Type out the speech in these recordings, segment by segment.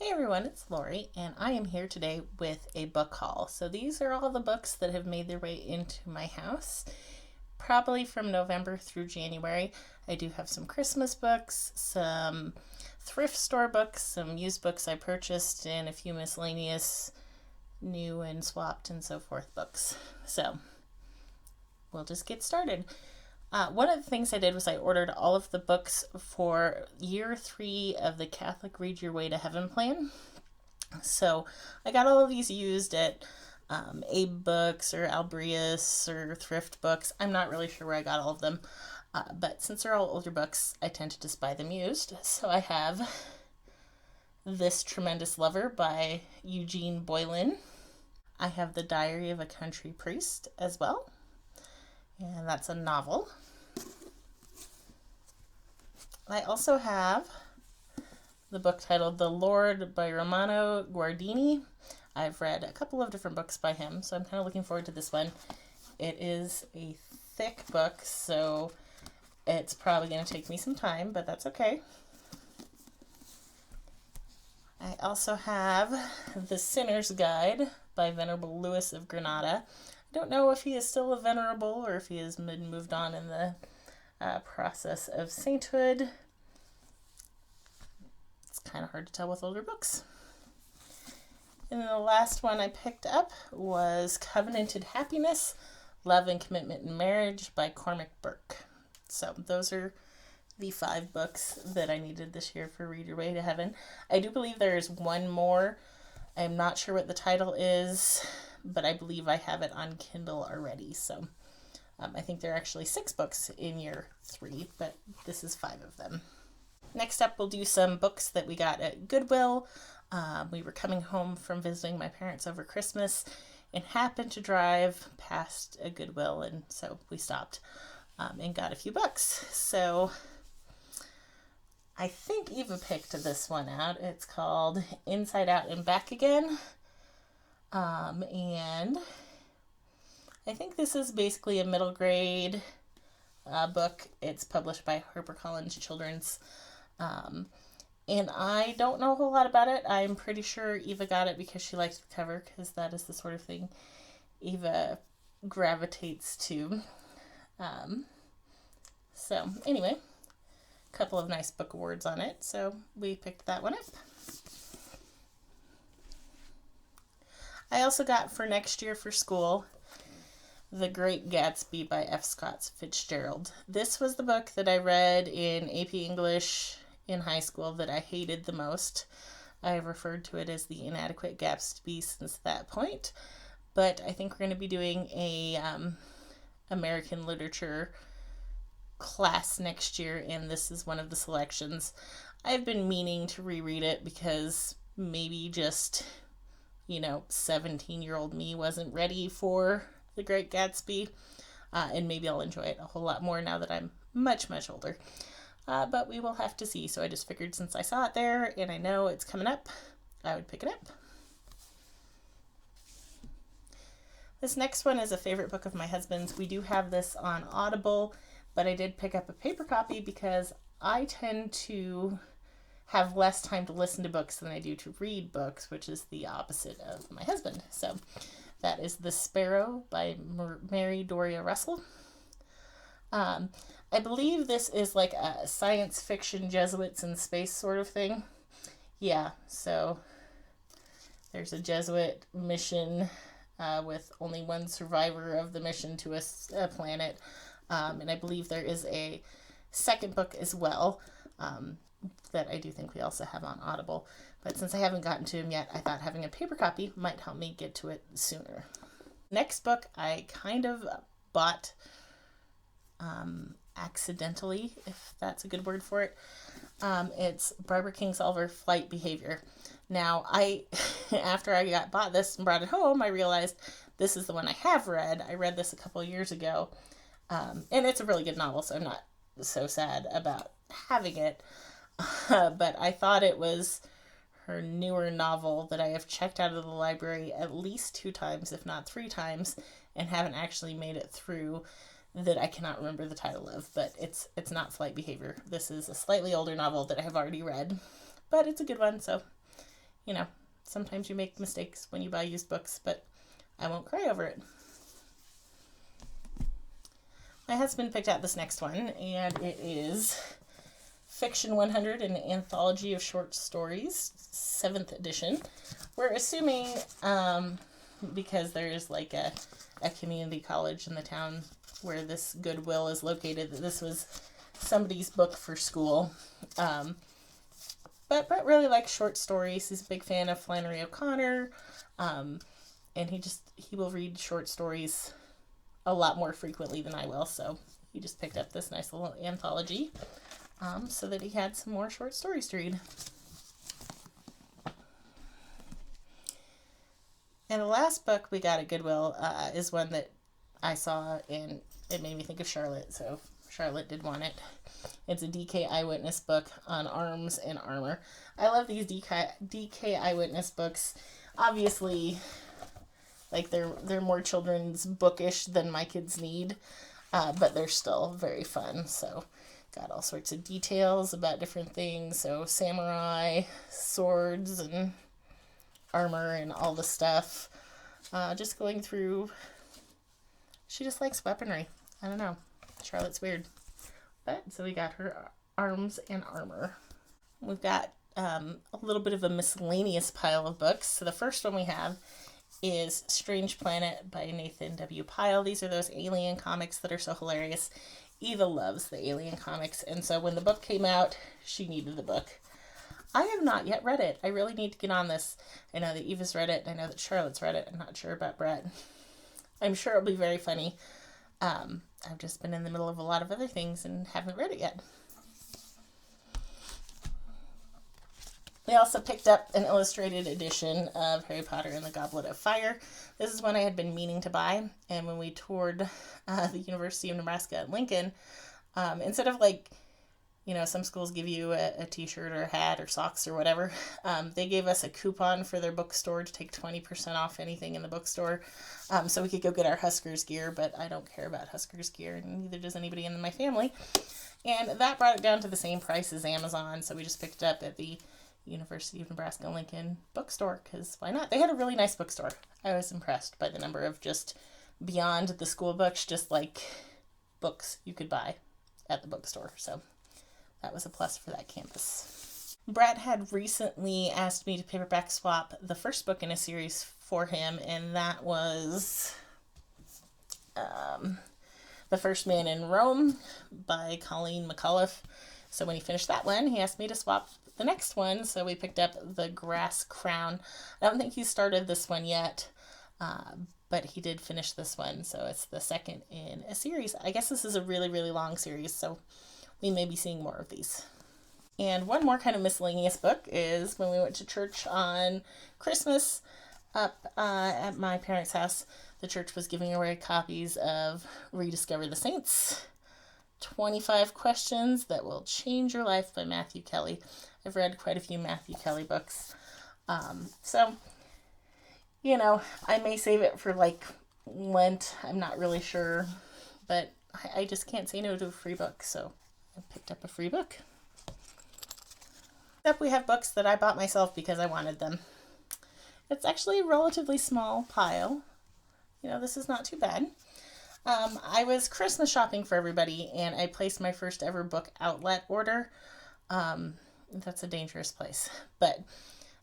Hey everyone, it's Lori, and I am here today with a book haul. So these are all the books that have made their way into my house, probably from November through January. I do have some Christmas books, some thrift store books, some used books I purchased, and a few miscellaneous new and swapped and so forth books. So we'll just get started. One of the things I did was I ordered all of the books for year 3 of the Catholic Read Your Way to Heaven plan. So I got all of these used at Abe Books or Albrius or Thrift Books. I'm not really sure where I got all of them. But since they're all older books, I tend to just buy them used. So I have This Tremendous Lover by Eugene Boylan. I have The Diary of a Country Priest as well. And that's a novel. I also have the book titled The Lord by Romano Guardini. I've read a couple of different books by him, so I'm kind of looking forward to this one. It is a thick book, so it's probably going to take me some time, but that's okay. I also have The Sinner's Guide by Venerable Louis of Granada. I don't know if he is still a venerable or if he has been moved on in the process of sainthood. It's kind of hard to tell with older books. And then the last one I picked up was Covenanted Happiness, Love and Commitment in Marriage by Cormac Burke. So those are the 5 books that I needed this year for Read Your Way to Heaven. I do believe there is one more. I'm not sure what the title is, but I believe I have it on Kindle already. So I think there are actually 6 books in year 3, but this is 5 of them. Next up, we'll do some books that we got at Goodwill. We were coming home from visiting my parents over Christmas and happened to drive past a Goodwill, and so we stopped and got a few books. So I think Eva picked this one out. It's called Inside Out and Back Again. And I think this is basically a middle grade book. It's published by HarperCollins Children's. And I don't know a whole lot about it. I'm pretty sure Eva got it because she likes the cover, because that is the sort of thing Eva gravitates to. So anyway, a couple of nice book awards on it, so we picked that one up. I also got for next year for school The Great Gatsby by F. Scott Fitzgerald. This was the book that I read in AP English in high school that I hated the most. I have referred to it as the Inadequate Gatsby since that point, but I think we're going to be doing a American literature class next year, and this is one of the selections. I've been meaning to reread it because maybe just 17-year-old me wasn't ready for The Great Gatsby, and maybe I'll enjoy it a whole lot more now that I'm much, much older. But we will have to see. So I just figured since I saw it there and I know it's coming up, I would pick it up. This next one is a favorite book of my husband's. We do have this on Audible, but I did pick up a paper copy because I tend to have less time to listen to books than I do to read books, which is the opposite of my husband. So that is The Sparrow by Mary Doria Russell. I believe this is like a science fiction Jesuits in space sort of thing. Yeah, so there's a Jesuit mission with only one survivor of the mission to a planet. And I believe there is a second book as well that I do think we also have on Audible. But since I haven't gotten to him yet, I thought having a paper copy might help me get to it sooner. Next book I kind of bought accidentally, if that's a good word for it. It's Barbara Kingsolver, Flight Behavior. Now, after I bought this and brought it home, I realized this is the one I have read. I read this a couple of years ago, and it's a really good novel, so I'm not so sad about having it. But I thought it was her newer novel that I have checked out of the library at least 2 times, if not 3 times, and haven't actually made it through, that I cannot remember the title of, but it's not Flight Behavior. This is a slightly older novel that I have already read, but it's a good one, so you know, sometimes you make mistakes when you buy used books, but I won't cry over it. My husband picked out this next one, and it is Fiction 100, an anthology of short stories, 7th edition. We're assuming, because there's like a community college in the town where this Goodwill is located, that this was somebody's book for school. But Brett really likes short stories. He's a big fan of Flannery O'Connor, and he will read short stories a lot more frequently than I will, so he just picked up this nice little anthology so that he had some more short stories to read. And the last book we got at Goodwill is one that I saw, and it made me think of Charlotte, so Charlotte did want it. It's a DK Eyewitness book on arms and armor. I love these DK Eyewitness books. Obviously, like they're more children's bookish than my kids need, but they're still very fun. So got all sorts of details about different things. So samurai, swords, and armor and all the stuff. Just going through. She just likes weaponry. I don't know. Charlotte's weird. But so we got her arms and armor. We've got a little bit of a miscellaneous pile of books. So the first one we have is Strange Planet by Nathan W. Pyle. These are those alien comics that are so hilarious. Eva loves the alien comics, and so when the book came out, she needed the book. I have not yet read it. I really need to get on this. I know that Eva's read it. I know that Charlotte's read it. I'm not sure about Brett. I'm sure it'll be very funny. I've just been in the middle of a lot of other things and haven't read it yet. We also picked up an illustrated edition of Harry Potter and the Goblet of Fire. This is one I had been meaning to buy, and when we toured the University of Nebraska at Lincoln, instead of some schools give you a t-shirt or a hat or socks or whatever, they gave us a coupon for their bookstore to take 20% off anything in the bookstore, so we could go get our Huskers gear, but I don't care about Huskers gear, and neither does anybody in my family. And that brought it down to the same price as Amazon, so we just picked it up at the University of Nebraska Lincoln bookstore, because why not? They had a really nice bookstore. I was impressed by the number of just beyond the school books, just like books you could buy at the bookstore, so that was a plus for that campus. Brett had recently asked me to paperback swap the first book in a series for him, and that was The First Man in Rome by Colleen McAuliffe. So when he finished that one, he asked me to swap the next one, so we picked up The Grass Crown. I don't think he started this one yet, but he did finish this one, so it's the second in a series. I guess this is a really, really long series, so we may be seeing more of these. And one more kind of miscellaneous book is when we went to church on Christmas up at my parents' house, the church was giving away copies of Rediscover the Saints, 25 Questions That Will Change Your Life by Matthew Kelly. I've read quite a few Matthew Kelly books. So, I may save it for Lent. I'm not really sure, but I just can't say no to a free book, so I picked up a free book. Next up, we have books that I bought myself because I wanted them. It's actually a relatively small pile. This is not too bad. I was Christmas shopping for everybody, and I placed my first ever book outlet order. That's a dangerous place, but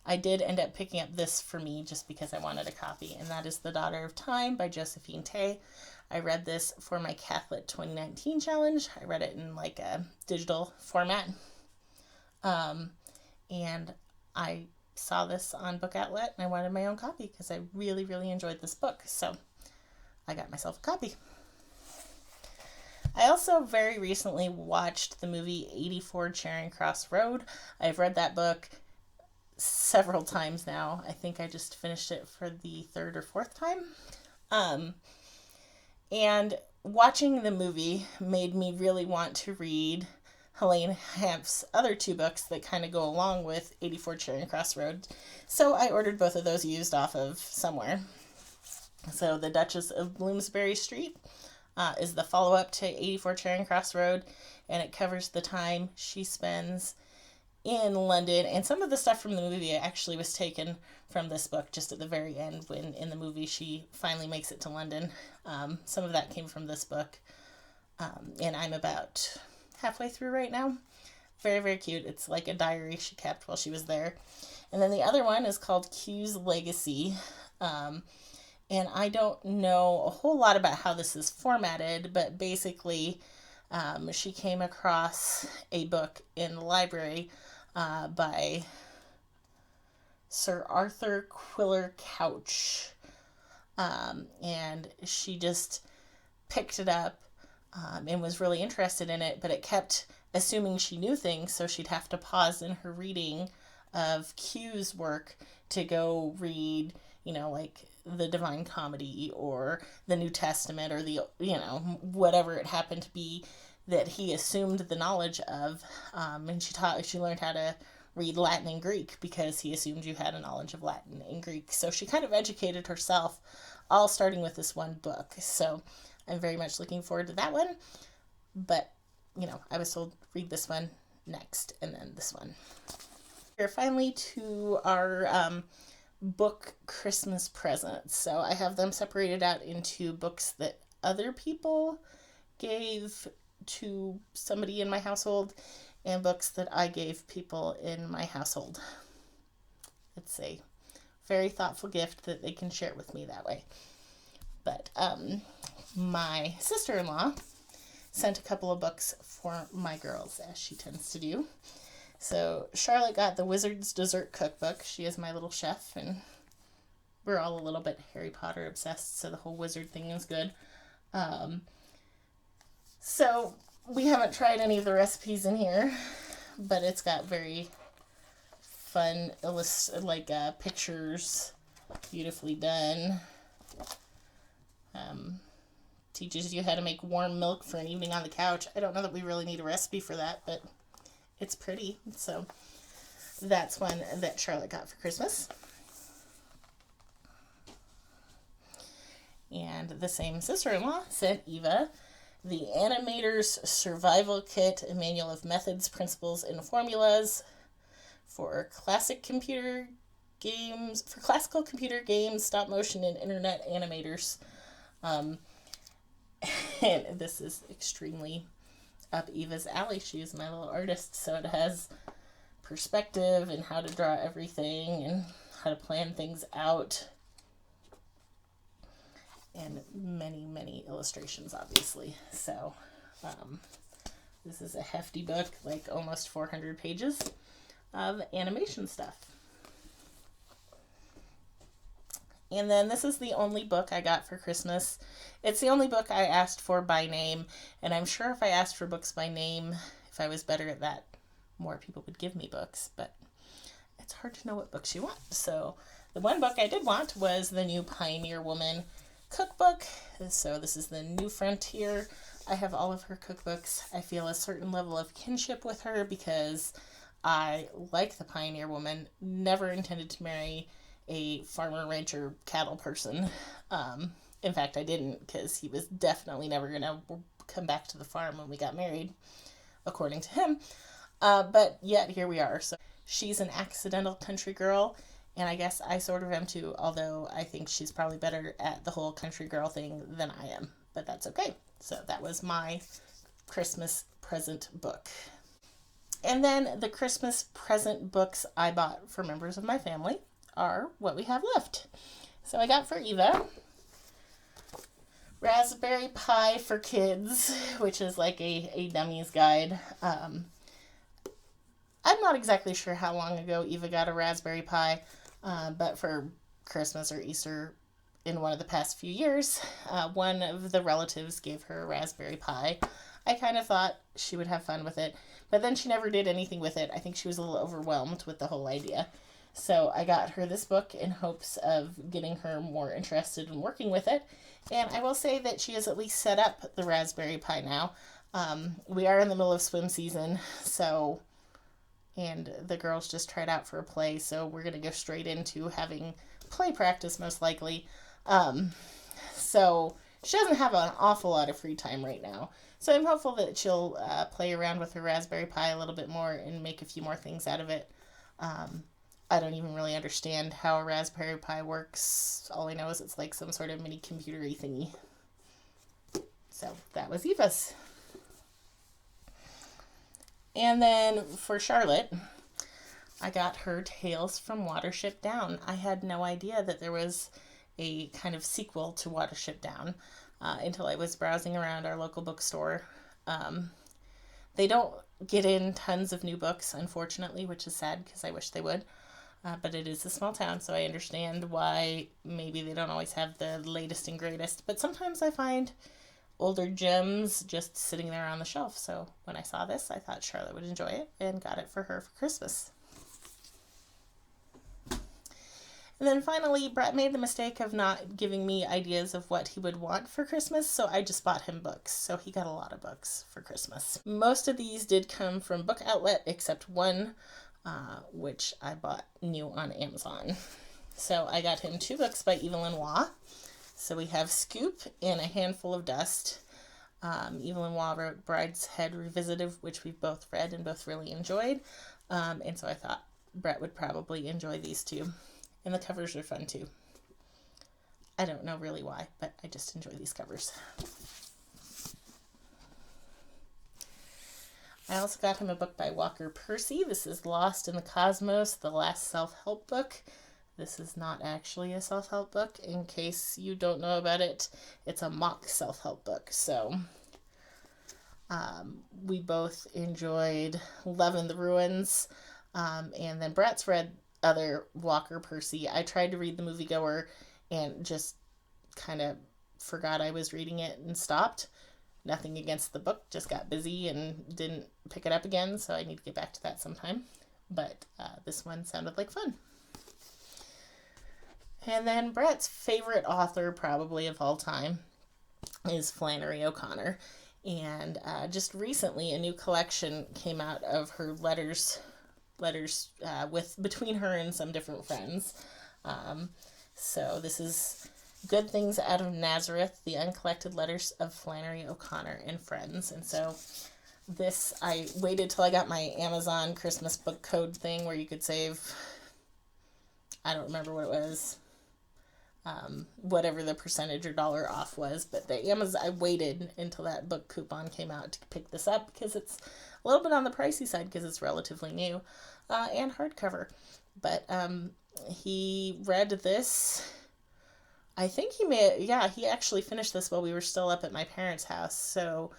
I did end up picking up this for me just because I wanted a copy, and that is The Daughter of Time by Josephine Tey. I read this for my Catholic 2019 challenge. I read it in a digital format, and I saw this on Book Outlet, and I wanted my own copy because I really, really enjoyed this book, so I got myself a copy. I also very recently watched the movie 84 Charing Cross Road. I've read that book several times now. I think I just finished it for the third or fourth time. And watching the movie made me really want to read Helene Hanff's other two books that kind of go along with 84 Charing Cross Road. So I ordered both of those used off of somewhere. So The Duchess of Bloomsbury Street is the follow-up to 84 Charing Cross Road, and it covers the time she spends in London, and some of the stuff from the movie actually was taken from this book just at the very end when in the movie she finally makes it to London. Some of that came from this book, and I'm about halfway through right now. Very, very cute. It's like a diary she kept while she was there. And then the other one is called Q's Legacy. And I don't know a whole lot about how this is formatted, but basically, she came across a book in the library by Sir Arthur Quiller Couch. And she just picked it up and was really interested in it, but it kept assuming she knew things, so she'd have to pause in her reading of Q's work to go read, like the Divine Comedy or the New Testament or the, whatever it happened to be that he assumed the knowledge of. And she learned how to read Latin and Greek because he assumed you had a knowledge of Latin and Greek. So she kind of educated herself, all starting with this one book. So I'm very much looking forward to that one. But, I was told read this one next and then this one. We're finally to our book Christmas presents. So I have them separated out into books that other people gave to somebody in my household and books that I gave people in my household. It's a very thoughtful gift that they can share with me that way. But my sister-in-law sent a couple of books for my girls, as she tends to do. So Charlotte got the Wizard's Dessert Cookbook. She is my little chef, and we're all a little bit Harry Potter obsessed, so the whole wizard thing is good. So we haven't tried any of the recipes in here, but it's got very fun pictures, beautifully done. Teaches you how to make warm milk for an evening on the couch. I don't know that we really need a recipe for that, but it's pretty. So that's one that Charlotte got for Christmas. And the same sister-in-law sent Eva the Animator's Survival Kit, a manual of methods, principles, and formulas for classical computer games, stop motion, and internet animators. And this is extremely up Eva's alley. She is my little artist, so it has perspective and how to draw everything and how to plan things out. And many, many illustrations, obviously. So, this is a hefty book, like almost 400 pages of animation stuff. And then this is the only book I got for Christmas. It's the only book I asked for by name, and I'm sure if I asked for books by name, if I was better at that, more people would give me books, but it's hard to know what books you want. So the one book I did want was the new Pioneer Woman cookbook. So this is the New Frontier. I have all of her cookbooks. I feel a certain level of kinship with her because I like the Pioneer Woman. Never intended to marry a farmer, rancher, cattle person. In fact, I didn't, because he was definitely never going to come back to the farm when we got married, according to him. But yet, here we are. So she's an accidental country girl, and I guess I sort of am too, although I think she's probably better at the whole country girl thing than I am. But that's okay. So that was my Christmas present book. And then the Christmas present books I bought for members of my family are what we have left. So I got for Eva Raspberry Pi for Kids, which is like a dummy's guide. I'm not exactly sure how long ago Eva got a Raspberry Pi, but for Christmas or Easter in one of the past few years, one of the relatives gave her a Raspberry Pi. I kind of thought she would have fun with it, but then she never did anything with it. I think she was a little overwhelmed with the whole idea. So I got her this book in hopes of getting her more interested in working with it. And I will say that she has at least set up the Raspberry Pi now. We are in the middle of swim season, and the girls just tried out for a play, so we're going to go straight into having play practice most likely. So she doesn't have an awful lot of free time right now. So I'm hopeful that she'll play around with her Raspberry Pi a little bit more and make a few more things out of it. Um, I don't even really understand how a Raspberry Pi works. All I know is it's like some sort of mini computer-y thingy. So that was Eva's. And then for Charlotte, I got her Tales from Watership Down. I had no idea that there was a kind of sequel to Watership Down until I was browsing around our local bookstore. They don't get in tons of new books, unfortunately, which is sad because I wish they would. But it is a small town, so I understand why maybe they don't always have the latest and greatest. But sometimes I find older gems just sitting there on the shelf. So when I saw this, I thought Charlotte would enjoy it and got it for her for Christmas. And then finally, Brett made the mistake of not giving me ideas of what he would want for Christmas, so I just bought him books. So he got a lot of books for Christmas. Most of these did come from Book Outlet, except one, which I bought new on Amazon. So I got him 2 books by Evelyn Waugh. So we have Scoop and A Handful of Dust. Evelyn Waugh wrote Brideshead Revisited, which we've both read and both really enjoyed. And so I thought Brett would probably enjoy these 2. And the covers are fun too. I don't know really why, but I just enjoy these covers. I also got him a book by Walker Percy. This is Lost in the Cosmos, the last self-help book. This is not actually a self-help book. In case you don't know about it, it's a mock self-help book. So we both enjoyed Love in the Ruins. And then Brett's read other Walker Percy. I tried to read The Moviegoer and just kind of forgot I was reading it and stopped. Nothing against the book, just got busy and didn't pick it up again, so I need to get back to that sometime. But this one sounded like fun. And then Brett's favorite author, probably of all time, is Flannery O'Connor. And just recently, a new collection came out of her letters with between her and some different friends. So this is Good Things Out of Nazareth, the uncollected letters of Flannery O'Connor and friends. And so this, I waited till I got my Amazon Christmas book code thing where you could save, I don't remember what it was, whatever the percentage or dollar off was, but the Amazon, I waited until that book coupon came out to pick this up because it's a little bit on the pricey side because it's relatively new, and hardcover. But he read this. I think he actually finished this while we were still up at my parents' house. So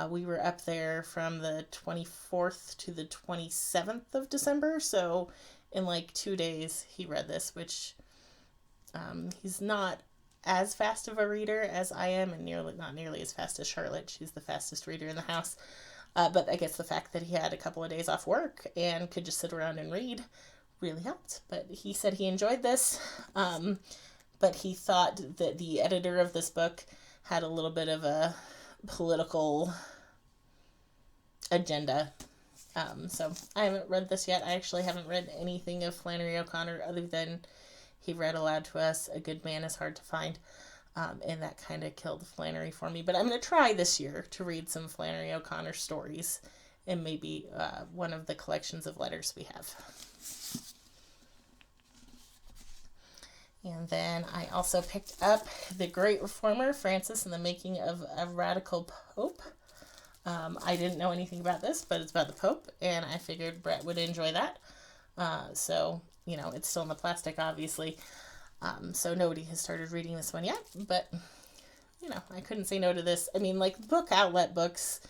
we were up there from the 24th to the 27th of December. So in like 2 days, he read this, which he's not as fast of a reader as I am, and not nearly as fast as Charlotte. She's the fastest reader in the house. But I guess the fact that he had a couple of days off work and could just sit around and read really helped. But he said he enjoyed this, but he thought that the editor of this book had a little bit of a political agenda. So I haven't read this yet. I actually haven't read anything of Flannery O'Connor other than he read aloud to us A Good Man is Hard to Find. And that kind of killed Flannery for me. But I'm going to try this year to read some Flannery O'Connor stories and maybe one of the collections of letters we have. And then I also picked up The Great Reformer, Francis and the Making of a Radical Pope. I didn't know anything about this, but it's about the Pope, and I figured Brett would enjoy that. So, it's still in the plastic, obviously. So nobody has started reading this one yet, but, I couldn't say no to this. I mean, like, Book Outlet books,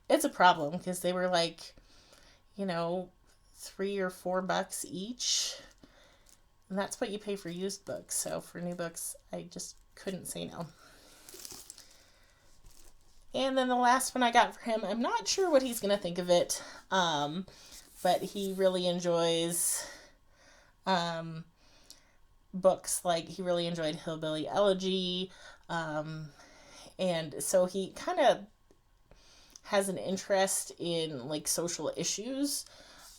it's a problem, because they were like, $3 or $4 each, and that's what you pay for used books. So for new books, I just couldn't say no. And then the last one I got for him, I'm not sure what he's going to think of it, but he really enjoys books. Like, he really enjoyed Hillbilly Elegy, and so he kind of has an interest in, like, social issues,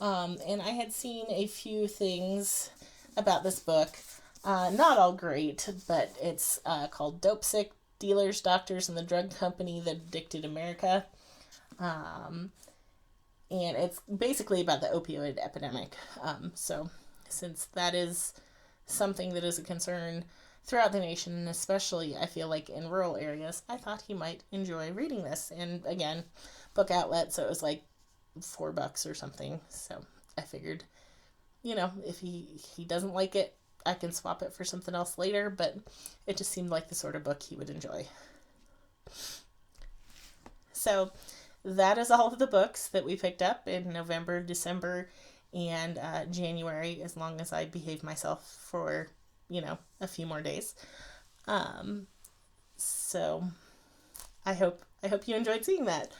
and I had seen a few things about this book, not all great, but it's called Dopesick, Dealers, Doctors, and the Drug Company That Addicted America. And it's basically about the opioid epidemic. So since that is something that is a concern throughout the nation, and especially I feel like in rural areas, I thought he might enjoy reading this. And again, book outlet, so it was like $4 or something. So I figured, if he doesn't like it, I can swap it for something else later, but it just seemed like the sort of book he would enjoy. So that is all of the books that we picked up in November, December, and January, as long as I behave myself for, a few more days. So I hope you enjoyed seeing that.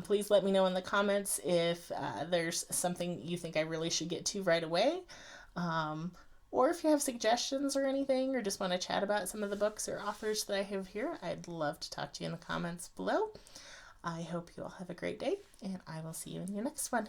Please let me know in the comments if there's something you think I really should get to right away. Or if you have suggestions or anything, or just want to chat about some of the books or authors that I have here, I'd love to talk to you in the comments below. I hope you all have a great day, and I will see you in your next one.